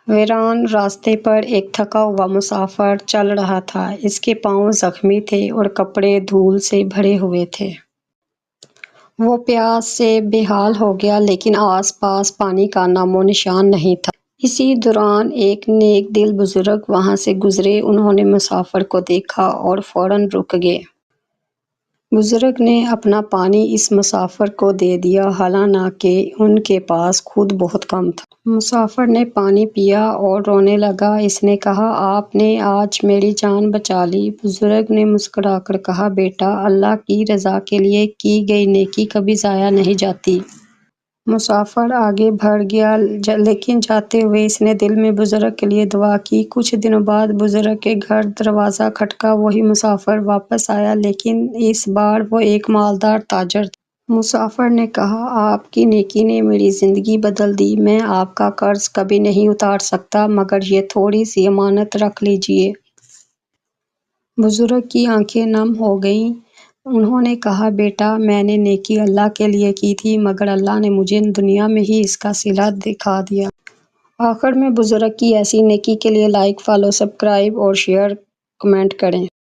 ویران راستے پر ایک تھکا ہوا مسافر چل رہا تھا۔ اس کے پاؤں زخمی تھے اور کپڑے دھول سے بھرے ہوئے تھے۔ وہ پیاس سے بے حال ہو گیا لیکن آس پاس پانی کا نام و نشان نہیں تھا۔ اسی دوران ایک نیک دل بزرگ وہاں سے گزرے۔ انہوں نے مسافر کو دیکھا اور فوراً رک گئے۔ بزرگ نے اپنا پانی اس مسافر کو دے دیا، حالانکہ ان کے پاس خود بہت کم تھا۔ مسافر نے پانی پیا اور رونے لگا۔ اس نے کہا، آپ نے آج میری جان بچا لی۔ بزرگ نے مسکرا کر کہا، بیٹا، اللہ کی رضا کے لیے کی گئی نیکی کبھی ضائع نہیں جاتی۔ مسافر آگے بڑھ گیا لیکن جاتے ہوئے اس نے دل میں بزرگ کے لیے دعا کی۔ کچھ دنوں بعد بزرگ کے گھر دروازہ کھٹکا۔ وہی مسافر واپس آیا لیکن اس بار وہ ایک مالدار تاجر تھا۔ مسافر نے کہا، آپ کی نیکی نے میری زندگی بدل دی۔ میں آپ کا قرض کبھی نہیں اتار سکتا مگر یہ تھوڑی سی امانت رکھ لیجیے۔ بزرگ کی آنکھیں نم ہو گئیں۔ انہوں نے کہا، بیٹا، میں نے نیکی اللہ کے لیے کی تھی مگر اللہ نے مجھے دنیا میں ہی اس کا صلہ دکھا دیا۔ آخر میں بزرگ کی ایسی نیکی کے لیے لائک، فالو، سبسکرائب اور شیئر، کمنٹ کریں۔